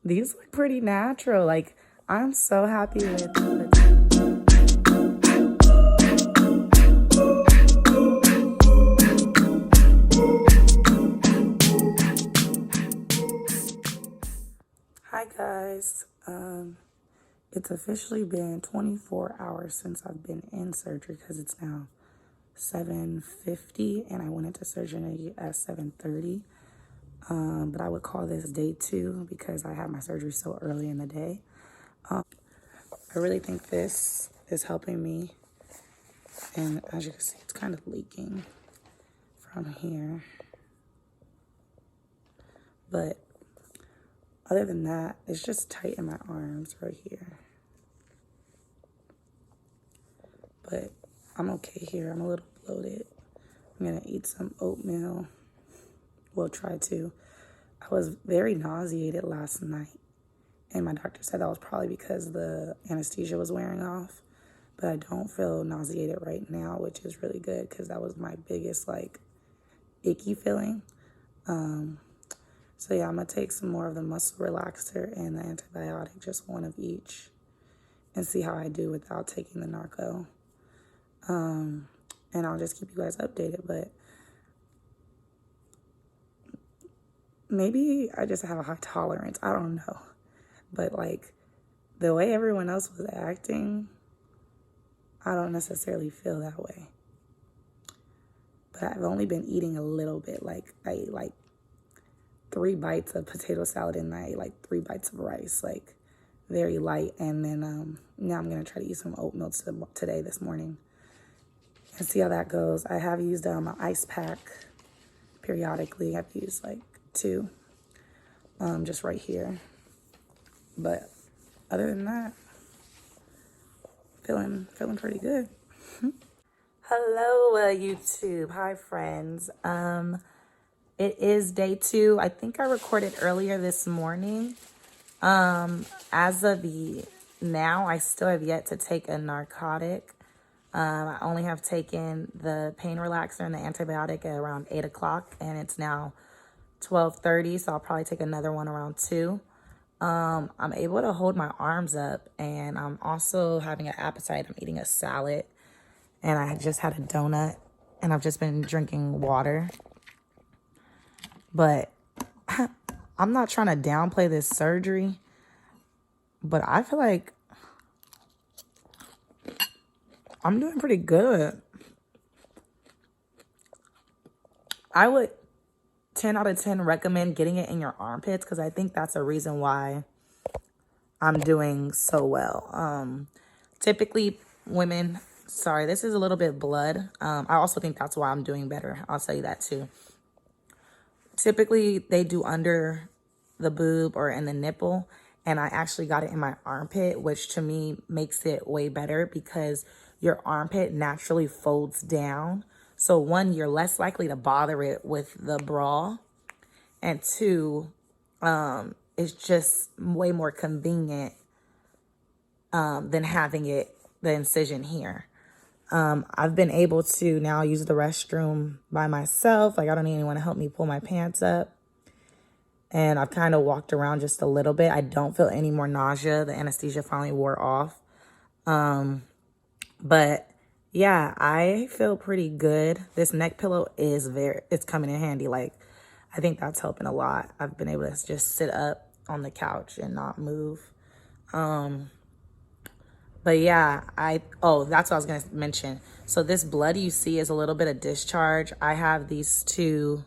these look pretty natural. Like, I'm so happy with Hi guys. It's officially been 24 hours since I've been in surgery because it's now 7:50 and I went into surgery at 7:30. But I would call this day 2 because I had my surgery so early in the day. I really think this is helping me, and as you can see, it's kind of leaking from here. But other than that, it's just tight in my arms right here. But I'm okay here. I'm a little bloated. I'm gonna eat some oatmeal. Well, try to. I was very nauseated last night, and my doctor said that was probably because the anesthesia was wearing off. But I don't feel nauseated right now, which is really good because that was my biggest, like, icky feeling. So yeah, I'm gonna take some more of the muscle relaxer and the antibiotic, just one of each, and see how I do without taking the narco. And I'll just keep you guys updated, but maybe I just have a high tolerance. I don't know. But like the way everyone else was acting, I don't necessarily feel that way. But I've only been eating a little bit. Like I ate like 3 bites of potato salad and I ate like 3 bites of rice, like very light. And then now I'm gonna try to eat some oatmeal today, this morning, and see how that goes. I have used an ice pack periodically. I've used like 2, just right here. But other than that, feeling pretty good. Hello, YouTube. Hi, friends. It is day 2. I think I recorded earlier this morning. As of now, I still have yet to take a narcotic. I only have taken the pain relaxer and the antibiotic at around 8 o'clock, and it's now 12:30, so I'll probably take another one around 2. I'm able to hold my arms up, and I'm also having an appetite. I'm eating a salad, and I just had a donut, and I've just been drinking water. But I'm not trying to downplay this surgery, but I feel like I'm doing pretty good. I would 10 out of 10 recommend getting it in your armpits because I think that's a reason why I'm doing so well. Typically, women, sorry, this is a little bit blood. I also think that's why I'm doing better. I'll tell you that too. Typically, they do under the boob or in the nipple, and I actually got it in my armpit, which to me makes it way better because your armpit naturally folds down. So 1, you're less likely to bother it with the bra, and 2, it's just way more convenient than having the incision here. I've been able to now use the restroom by myself. Like, I don't need anyone to help me pull my pants up. And I've kind of walked around just a little bit. I don't feel any more nausea. The anesthesia finally wore off. But yeah, I feel pretty good. This neck pillow it's coming in handy. Like, I think that's helping a lot. I've been able to just sit up on the couch and not move. But yeah, that's what I was going to mention. So this blood you see is a little bit of discharge. I have these 2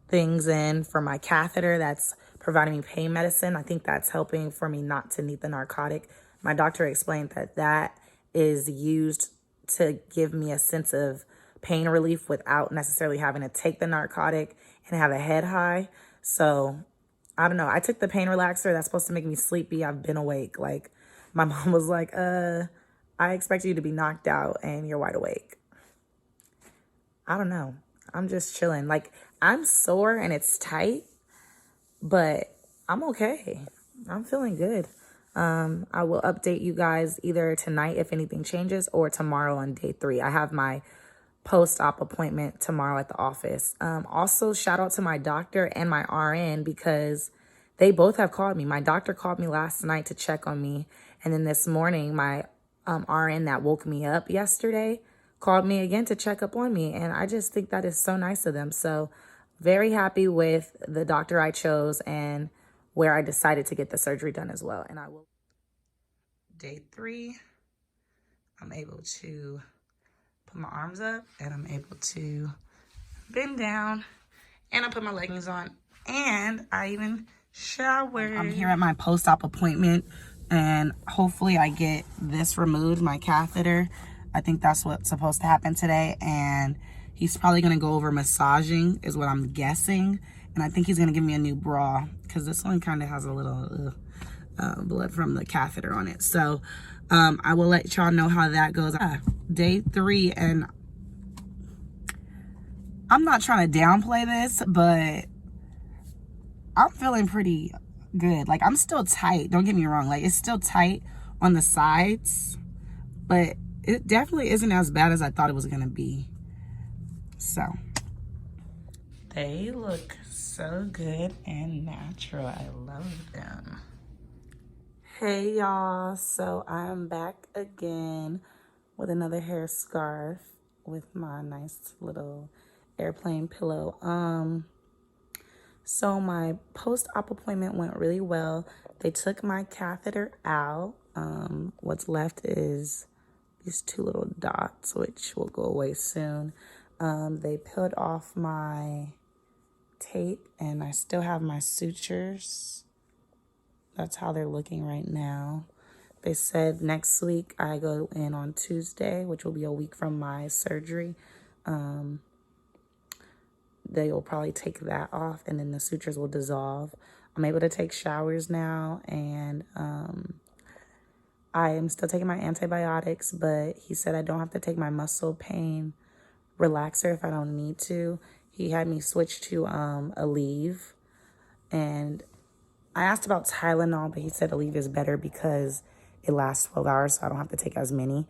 things in for my catheter that's providing me pain medicine. I think that's helping for me not to need the narcotic. My doctor explained that is used to give me a sense of pain relief without necessarily having to take the narcotic and have a head high. So I don't know. I took the pain relaxer that's supposed to make me sleepy. I've been awake. Like, my mom was like, I expect you to be knocked out and you're wide awake. I don't know. I'm just chilling. Like, I'm sore and it's tight, but I'm okay. I'm feeling good. I will update you guys either tonight if anything changes or tomorrow on day 3. I have my post-op appointment tomorrow at the office. Also, shout out to my doctor and my RN because they both have called me. My doctor called me last night to check on me. And then this morning, my RN that woke me up yesterday called me again to check up on me. And I just think that is so nice of them. So very happy with the doctor I chose and where I decided to get the surgery done as well. And I will. Day 3, I'm able to put my arms up and I'm able to bend down and I put my leggings on and I even showered. I'm here at my post-op appointment and hopefully I get this removed, my catheter. I think that's what's supposed to happen today, and he's probably going to go over massaging is what I'm guessing, and I think he's going to give me a new bra because this one kind of has a little blood from the catheter on it. So I will let y'all know how that goes. Day 3, and I'm not trying to downplay this, but I'm feeling pretty good. Like, I'm still tight. Don't get me wrong. Like, it's still tight on the sides, but it definitely isn't as bad as I thought it was going to be. So, they look so good and natural. I love them. Hey, y'all. So, I'm back again with another hair scarf with my nice little airplane pillow. So my post-op appointment went really well. They took my catheter out. What's left is these 2 little dots, which will go away soon. They peeled off my tape and I still have my sutures. That's how they're looking right now. They said next week I go in on Tuesday, which will be a week from my surgery. They will probably take that off and then the sutures will dissolve. I'm able to take showers now, and I am still taking my antibiotics, but he said I don't have to take my muscle pain relaxer if I don't need to. He had me switch to Aleve, and I asked about Tylenol, but he said Aleve is better because it lasts 12 hours, so I don't have to take as many.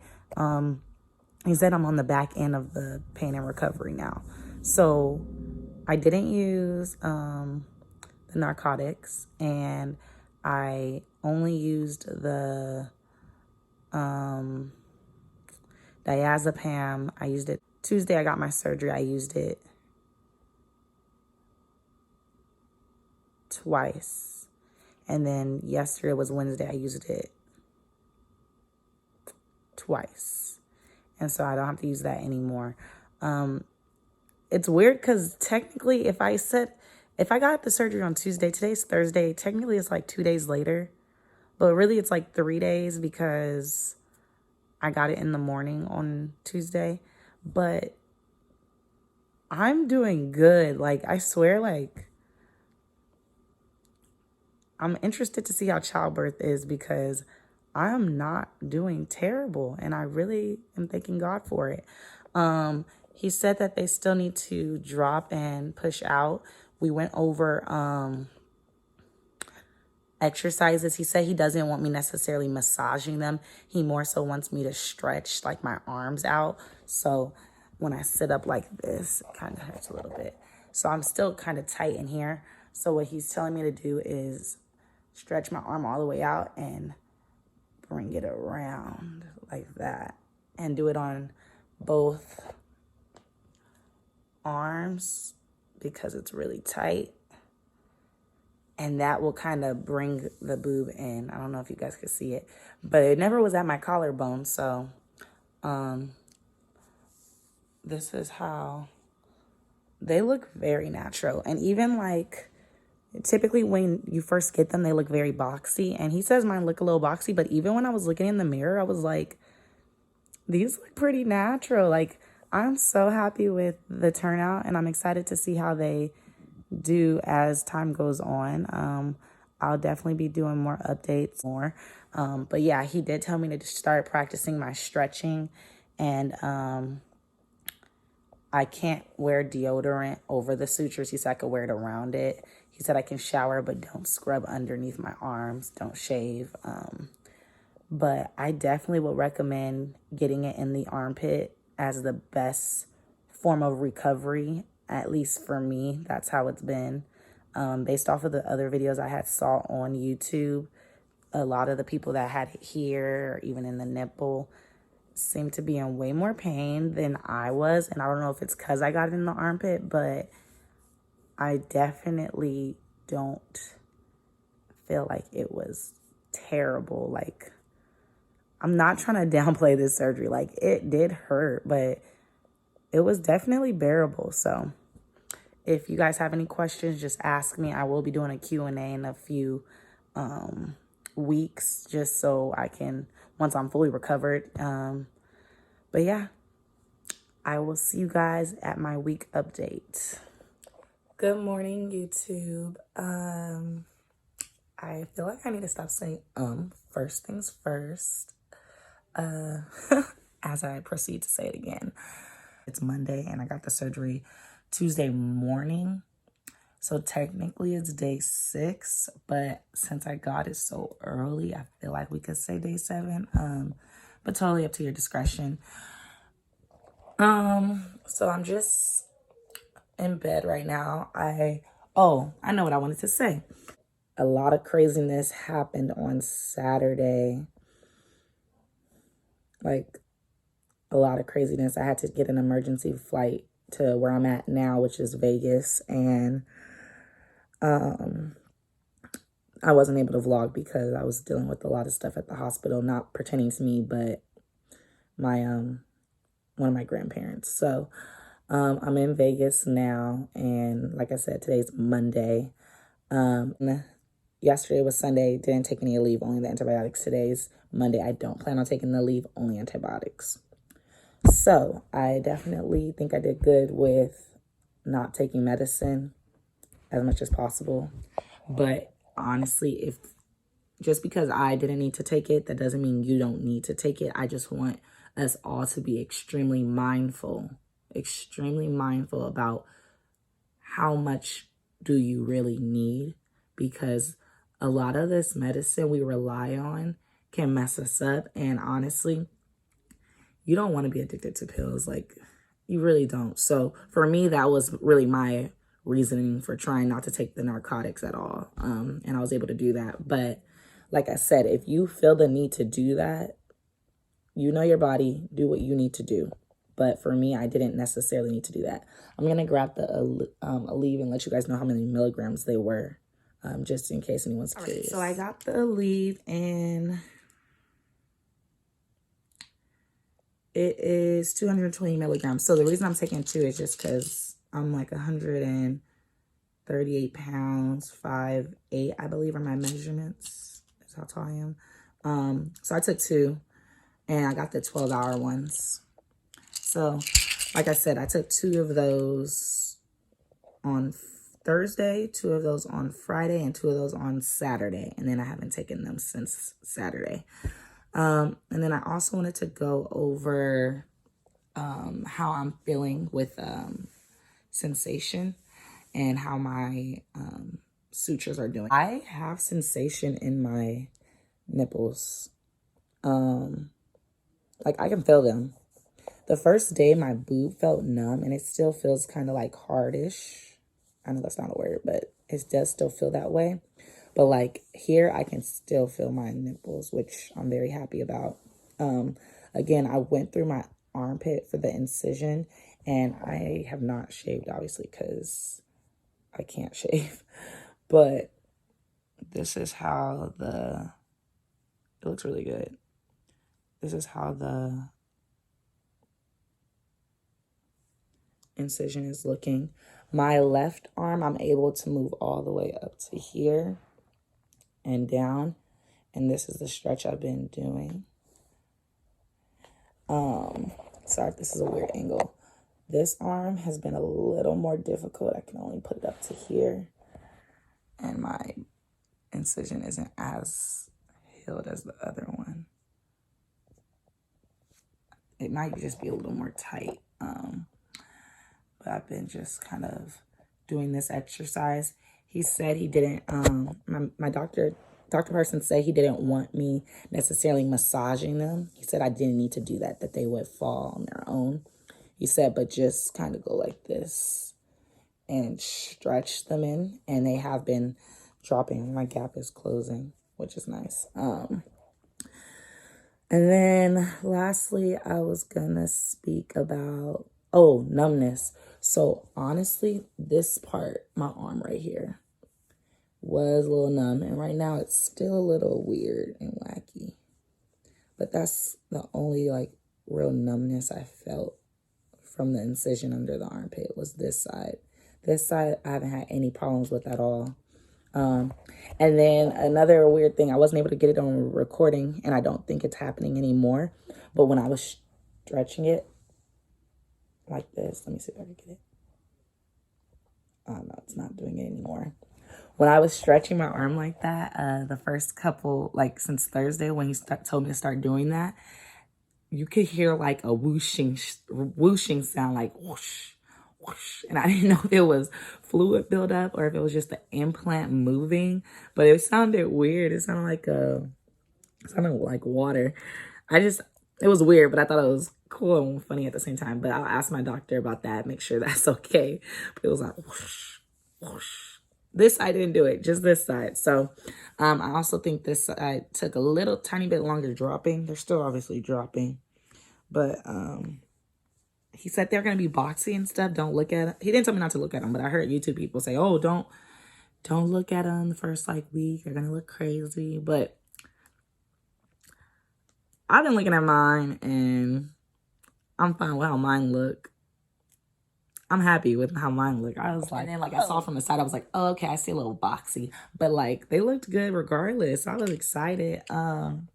He said I'm on the back end of the pain and recovery now. So I didn't use the narcotics, and I only used the diazepam. I used it Tuesday. I got my surgery. I used it twice. And then yesterday was Wednesday. I used it twice. And so I don't have to use that anymore. It's weird because technically if I got the surgery on Tuesday, today's Thursday, technically it's like 2 days later. But really it's like 3 days because I got it in the morning on Tuesday. But I'm doing good. Like, I swear, like, I'm interested to see how childbirth is because I am not doing terrible. And I really am thanking God for it. He said that they still need to drop and push out. We went over exercises. He said he doesn't want me necessarily massaging them. He more so wants me to stretch like my arms out. So when I sit up like this, it kind of hurts a little bit. So I'm still kind of tight in here. So what he's telling me to do is stretch my arm all the way out and bring it around like that. And do it on both arms because it's really tight. And that will kind of bring the boob in. I don't know if you guys could see it, but it never was at my collarbone. So this is how they look, very natural. And even like typically when you first get them, they look very boxy. And he says mine look a little boxy, but even when I was looking in the mirror, I was like, these look pretty natural. Like, I'm so happy with the turnout, and I'm excited to see how they do as time goes on. I'll definitely be doing more updates more. But yeah, he did tell me to start practicing my stretching, and I can't wear deodorant over the sutures. He said I could wear it around it. He said I can shower, but don't scrub underneath my arms. Don't shave. But I definitely would recommend getting it in the armpit as the best form of recovery, at least for me. That's how it's been. Based off of the other videos I had saw on YouTube, a lot of the people that had it here, or even in the nipple, seemed to be in way more pain than I was. And I don't know if it's because I got it in the armpit, but I definitely don't feel like it was terrible. Like, I'm not trying to downplay this surgery. Like, it did hurt, but it was definitely bearable. So if you guys have any questions, just ask me. I will be doing a Q&A in a few weeks, just so I can, once I'm fully recovered. But yeah, I will see you guys at my week update. Good morning, YouTube. I feel like I need to stop saying first things first as I proceed to say it again. It's Monday and I got the surgery Tuesday morning. So technically it's day 6, but since I got it so early, I feel like we could say day 7. But totally up to your discretion. So I'm just in bed right now. I know what I wanted to say. A lot of craziness happened on Saturday. Like, a lot of craziness. I had to get an emergency flight to where I'm at now, which is Vegas, and I wasn't able to vlog because I was dealing with a lot of stuff at the hospital, not pertaining to me, but my one of my grandparents. So I'm in Vegas now, and like I said, today's Monday. Yesterday was Sunday, didn't take any leave, only the antibiotics. Today's Monday. I don't plan on taking the leave, only antibiotics. So I definitely think I did good with not taking medicine as much as possible. But honestly, just because I didn't need to take it, that doesn't mean you don't need to take it. I just want us all to be extremely mindful about how much do you really need, because a lot of this medicine we rely on can mess us up. And honestly, you don't want to be addicted to pills. Like, you really don't. So for me, that was really my reasoning for trying not to take the narcotics at all. And I was able to do that. But like I said, if you feel the need to do that, you know your body, do what you need to do. But for me, I didn't necessarily need to do that. I'm going to grab the Aleve and let you guys know how many milligrams they were, just in case anyone's curious. Right, so I got the Aleve, and it is 220 milligrams. So the reason I'm taking 2 is just because I'm like 138 pounds, 5'8", I believe are my measurements. That's how tall I am. So I took 2, and I got the 12-hour ones. So, like I said, I took 2 of those on Thursday, 2 of those on Friday, and 2 of those on Saturday. And then I haven't taken them since Saturday. And then I also wanted to go over how I'm feeling with sensation and how my sutures are doing. I have sensation in my nipples. Like, I can feel them. The first day, my boob felt numb, and it still feels kind of like hardish. I know that's not a word, but it does still feel that way. But like here, I can still feel my nipples, which I'm very happy about. Again, I went through my armpit for the incision, and I have not shaved, obviously, because I can't shave. But this is how it looks really good. This is how the incision is looking. My left arm, I'm able to move all the way up to here and down, and this is the stretch I've been doing. Sorry if this is a weird angle. This arm has been a little more difficult. I can only put it up to here, and my incision isn't as healed as the other one. It might just be a little more tight. But I've been just kind of doing this exercise. He said he didn't, my Dr. Person said he didn't want me necessarily massaging them. He said I didn't need to do that they would fall on their own. He said, but just kind of go like this and stretch them in, and they have been dropping. My gap is closing, which is nice. And then lastly, I was gonna speak about, numbness. So honestly, this part, my arm right here, was a little numb, and right now it's still a little weird and wacky. But that's the only like real numbness I felt from the incision under the armpit was this side. This side I haven't had any problems with at all. And then another weird thing, I wasn't able to get it on recording, and I don't think it's happening anymore. But when I was stretching it like this, let me see if I can get it. Oh no, it's not doing it anymore. When I was stretching my arm like that, the first couple, like since Thursday when he told me to start doing that, you could hear like a whooshing sound, like whoosh, whoosh. And I didn't know if it was fluid buildup or if it was just the implant moving, but it sounded weird. It sounded like water. It was weird, but I thought it was cool and funny at the same time. But I'll ask my doctor about that, make sure that's okay. But it was like whoosh, whoosh. This side didn't do it, just this side. So I also think this side took a little tiny bit longer dropping. They're still obviously dropping. But he said they're going to be boxy and stuff. Don't look at it. He didn't tell me not to look at them, but I heard YouTube people say, oh, don't look at them the first like week. They're going to look crazy. But I've been looking at mine, and I'm fine with how mine look. I'm happy with how mine look. I was like, and then like I saw from the side, I was like, oh, okay, I see a little boxy. But like they looked good regardless. I was excited. I'm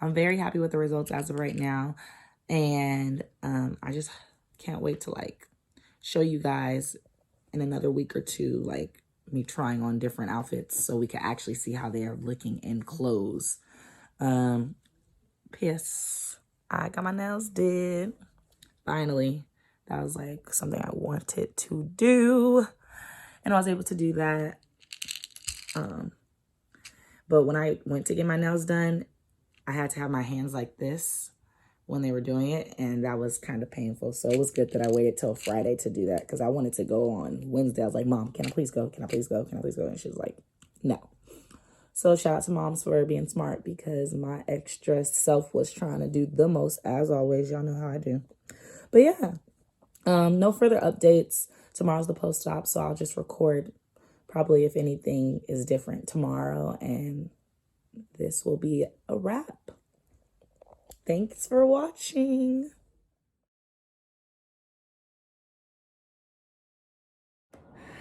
very happy with the results as of right now. And I just can't wait to like show you guys in another week or two, like me trying on different outfits so we can actually see how they are looking in clothes. P.S. I got my nails did. Finally. That was like something I wanted to do, and I was able to do that. But when I went to get my nails done, I had to have my hands like this when they were doing it, and that was kind of painful. So it was good that I waited till Friday to do that because I wanted to go on Wednesday. I was like, Mom, can I please go? Can I please go? Can I please go? And she was like, no. So shout out to moms for being smart because my extra self was trying to do the most, as always. Y'all know how I do. But yeah. No further updates. Tomorrow's the post-op, so I'll just record probably if anything is different tomorrow, and this will be a wrap. Thanks for watching.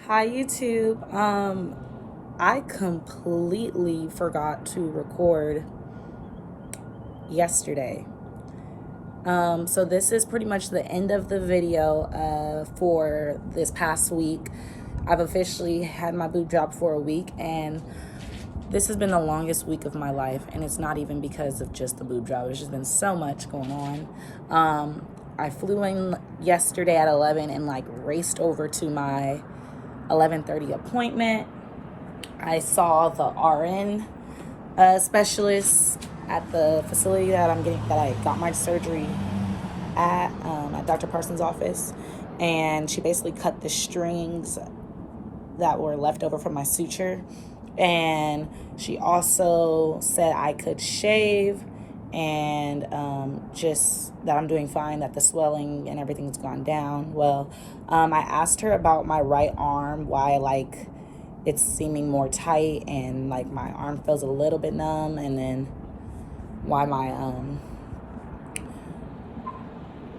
Hi, YouTube. I completely forgot to record yesterday. So this is pretty much the end of the video for this past week. I've officially had my boob job for a week, and this has been the longest week of my life, and it's not even because of just the boob job. There's just been so much going on. I flew in yesterday at 11 and like raced over to my 11:30 appointment. I saw the RN specialist at the facility that I got my surgery at Dr. Parsons' office, and she basically cut the strings that were left over from my suture, and she also said I could shave, and just that I'm doing fine, that the swelling and everything's gone down. Well, I asked her about my right arm, why like it's seeming more tight and like my arm feels a little bit numb, and then why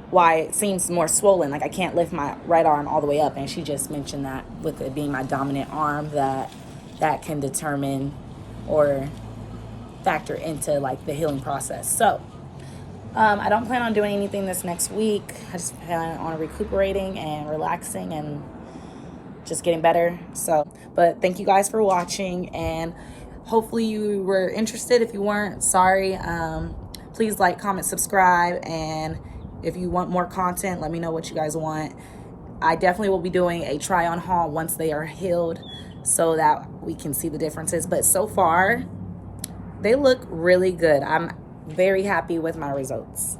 why it seems more swollen, like I can't lift my right arm all the way up. And she just mentioned that with it being my dominant arm, that can determine or factor into like the healing process. So I don't plan on doing anything this next week. I just plan on recuperating and relaxing and just getting better. So, but thank you guys for watching, and hopefully you were interested. If you weren't, sorry. Please like, comment, subscribe, and if you want more content, let me know what you guys want. I definitely will be doing a try on haul once they are healed so that we can see the differences. But so far, they look really good. I'm very happy with my results.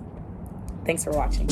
Thanks for watching.